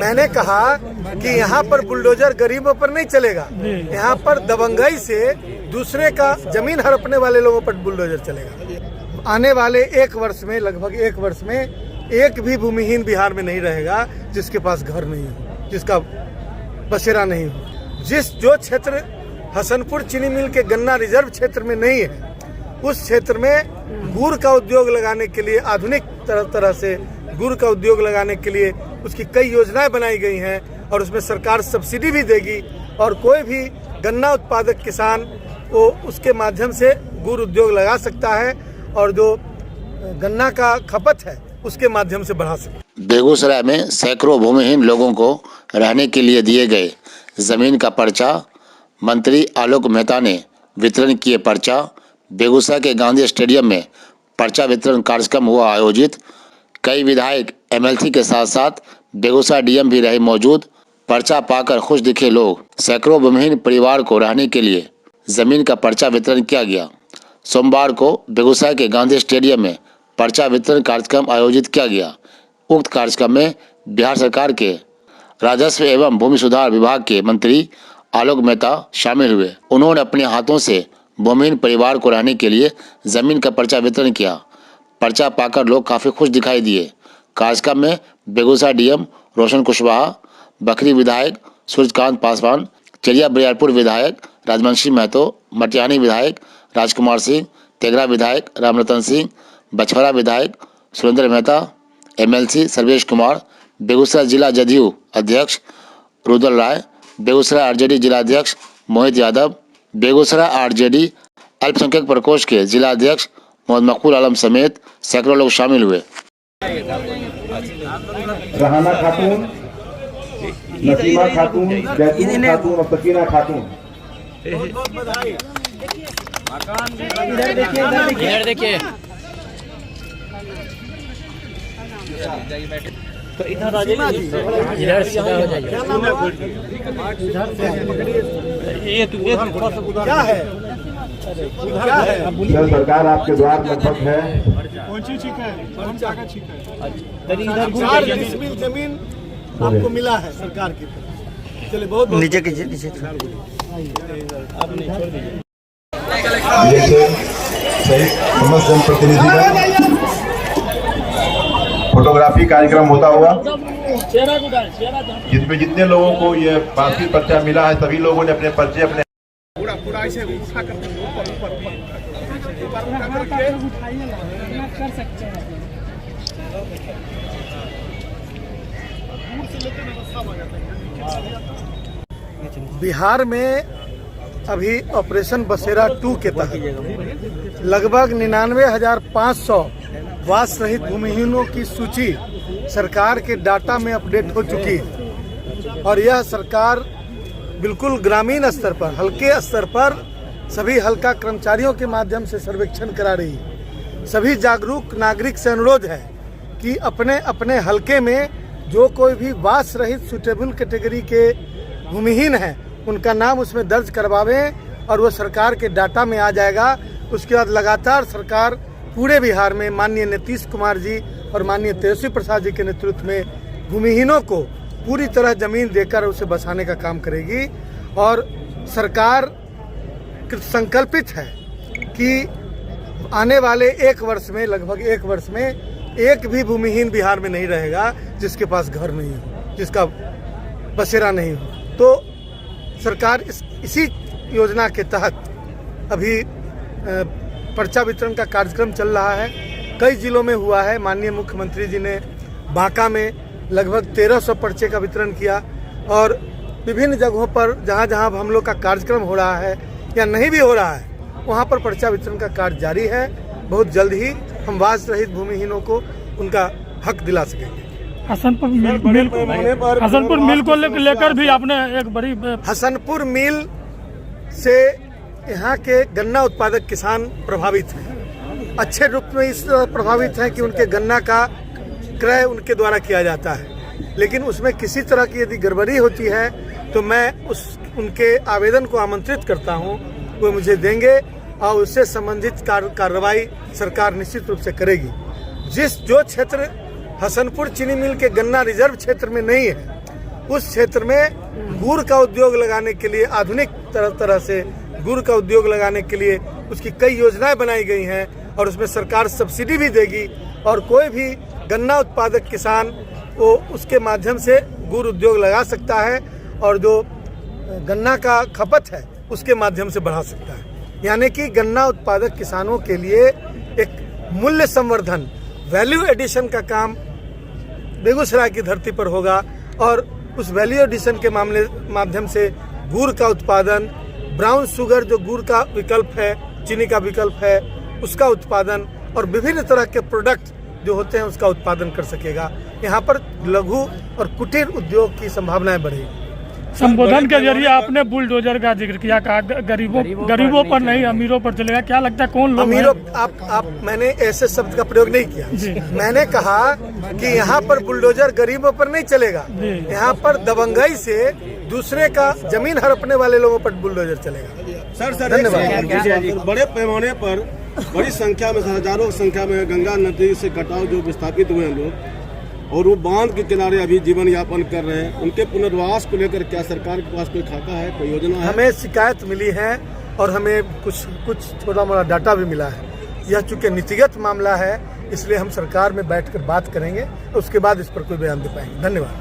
मैंने कहा कि यहाँ पर बुलडोजर गरीबों पर नहीं चलेगा, यहाँ पर दबंगई से दूसरे का जमीन हड़पने वाले लोगों पर बुलडोजर चलेगा। आने वाले एक वर्ष में, लगभग एक वर्ष में, एक भी भूमिहीन बिहार में नहीं रहेगा जिसके पास घर नहीं हो, जिसका बसेरा नहीं हो। जो क्षेत्र हसनपुर चीनी मिल के गन्ना रिजर्व क्षेत्र में नहीं है, उस क्षेत्र में गुड़ का उद्योग लगाने के लिए, आधुनिक तरह से गुड़ का उद्योग लगाने के लिए उसकी कई योजनाएं बनाई गई हैं और उसमें सरकार सब्सिडी भी देगी और कोई भी गन्ना उत्पादक किसान वो उसके माध्यम से गुड़ उद्योग लगा सकता है और जो गन्ना का खपत है उसके माध्यम से बढ़ा सकता है। बेगूसराय में सैकड़ों भूमिहीन लोगों को रहने के लिए दिए गए जमीन का पर्चा मंत्री आलोक मेहता ने वितरण किए। पर्चा बेगूसराय के गांधी स्टेडियम में पर्चा वितरण कार्यक्रम हुआ आयोजित। कई विधायक एमएलसी के साथ साथ बेगूसराय डीएम भी रहे मौजूद। पर्चा पाकर खुश दिखे लोग। सैकड़ों भूमिहीन परिवार को रहने के लिए जमीन का पर्चा वितरण किया गया। सोमवार को बेगूसराय के गांधी स्टेडियम में पर्चा वितरण कार्यक्रम आयोजित किया गया। उक्त कार्यक्रम में बिहार सरकार के राजस्व एवं भूमि सुधार विभाग के मंत्री आलोक मेहता शामिल हुए। उन्होंने अपने हाथों से भूमिहीन परिवार को रहने के लिए जमीन का पर्चा वितरण किया। पर्चा पाकर लोग काफी खुश दिखाई दिए। कार्यक्रम में बेगूसराय डीएम रोशन कुशवाहा, बखरी विधायक सूर्यकांत पासवान, चेरिया बरियारपुर विधायक राजवंशी महतो, मटियानी विधायक राजकुमार सिंह, तेगरा विधायक रामरतन सिंह, बछवरा विधायक सुरेंद्र मेहता, एमएलसी सर्वेश कुमार, बेगूसराय जिला जदयू अध्यक्ष रुदल राय, बेगूसराय आरजेडी जिला अध्यक्ष मोहित यादव, बेगूसराय आरजेडी अल्पसंख्यक प्रकोष्ठ के जिला अध्यक्ष मोहम्मद मकबूल आलम समेत सैकड़ों लोग शामिल हुए। रहाना खातून, नसीमा खातून, जैतून खातून और सकीना खातून। इधर देखिए। तो इधर आ जाइए, इधर सीधा हो जाइए। क्या है? क्या है? सर सरकार आपके द्वार में लगभग है। कौन सी ठीक है? 4 जमीन आपको मिला है सरकार की तरफ। चलिए बहुत नीचे नीचे समस्त जनप्रतिनिधि फोटोग्राफी कार्यक्रम होता हुआ जिसमें जितने लोगों को ये बाकी पर्चा मिला है सभी लोगों ने अपने पर्चे अपने पूरा ऐसे उठा कर सकते हैं। बिहार में अभी ऑपरेशन बसेरा 2 के तहत लगभग 99,500 वास रहित भूमिहीनों की सूची सरकार के डाटा में अपडेट हो चुकी है और यह सरकार बिल्कुल ग्रामीण स्तर पर, हल्के स्तर पर सभी हल्का कर्मचारियों के माध्यम से सर्वेक्षण करा रही है। सभी जागरूक नागरिक से अनुरोध है कि अपने अपने हल्के में जो कोई भी वास रहित सुटेबल कैटेगरी के भूमिहीन हैं उनका नाम उसमें दर्ज करवावें और वो सरकार के डाटा में आ जाएगा। उसके बाद लगातार सरकार पूरे बिहार में माननीय नीतीश कुमार जी और माननीय तेजस्वी प्रसाद जी के नेतृत्व में भूमिहीनों को पूरी तरह जमीन देकर उसे बसाने का काम करेगी और सरकार संकल्पित है कि आने वाले एक वर्ष में, लगभग एक वर्ष में, एक भी भूमिहीन बिहार में नहीं रहेगा जिसके पास घर नहीं हो, जिसका बसेरा नहीं हो। तो सरकार इसी योजना के तहत अभी पर्चा वितरण का कार्यक्रम चल रहा है। कई जिलों में हुआ है। माननीय मुख्यमंत्री जी ने बांका में लगभग 1300 पर्चे का वितरण किया और विभिन्न जगहों पर जहां जहां हम लोग का कार्यक्रम हो रहा है या नहीं भी हो रहा है वहां पर पर्चा वितरण का कार्य जारी है। बहुत जल्द ही हम वास रहित भूमिहीनों को उनका हक दिला सकेंगे। हसनपुर मिल को लेकर भी आपने एक बड़ी हसनपुर मिल से यहाँ के गन्ना उत्पादक किसान प्रभावित हैं। अच्छे रूप में इस तरह प्रभावित हैं कि उनके गन्ना का क्रय उनके द्वारा किया जाता है, लेकिन उसमें किसी तरह की यदि गड़बड़ी होती है तो मैं उनके आवेदन को आमंत्रित करता हूं, वो मुझे देंगे और उससे संबंधित कार्रवाई सरकार निश्चित रूप से करेगी। जो क्षेत्र हसनपुर चीनी मिल के गन्ना रिजर्व क्षेत्र में नहीं है, उस क्षेत्र में गुड़ का उद्योग लगाने के लिए आधुनिक तरह से गुड़ का उद्योग लगाने के लिए उसकी कई योजनाएं बनाई गई हैं और उसमें सरकार सब्सिडी भी देगी और कोई भी गन्ना उत्पादक किसान वो उसके माध्यम से गुड़ उद्योग लगा सकता है और जो गन्ना का खपत है उसके माध्यम से बढ़ा सकता है। यानी कि गन्ना उत्पादक किसानों के लिए एक मूल्य संवर्धन वैल्यू एडिशन का काम बेगूसराय की धरती पर होगा और उस वैल्यू एडिशन के माध्यम से गुड़ का उत्पादन, ब्राउन शुगर जो गुड़ का विकल्प है, चीनी का विकल्प है, उसका उत्पादन और विभिन्न तरह के प्रोडक्ट जो होते हैं उसका उत्पादन कर सकेगा। यहाँ पर लघु और कुटीर उद्योग की संभावनाएं बढ़ेगी। संबोधन के जरिए आपने बुलडोजर का जिक्र किया, कहा गरीबों पर नहीं अमीरों पर चलेगा। क्या लगता है कौन लोग अमीरों आप मैंने ऐसे शब्द का प्रयोग नहीं किया। मैंने कहा कि यहाँ पर बुलडोजर गरीबों पर नहीं चलेगा, यहाँ पर दबंगई से दूसरे का जमीन हड़पने वाले लोगों पर बुलडोजर चलेगा। सर धन्यवाद। बड़े पैमाने पर बड़ी संख्या में हजारों की संख्या में गंगा नदी से कटाव जो विस्थापित हुए हैं लोग और वो बांध के किनारे अभी जीवन यापन कर रहे हैं, उनके पुनर्वास को लेकर क्या सरकार के पास कोई खाका है, कोई योजना है? हमें शिकायत मिली है और हमें कुछ छोटा मोटा डाटा भी मिला है। यह चूंकि नीतिगत मामला है इसलिए हम सरकार में बैठकर बात करेंगे, उसके बाद इस पर कोई बयान दे पाएंगे। धन्यवाद।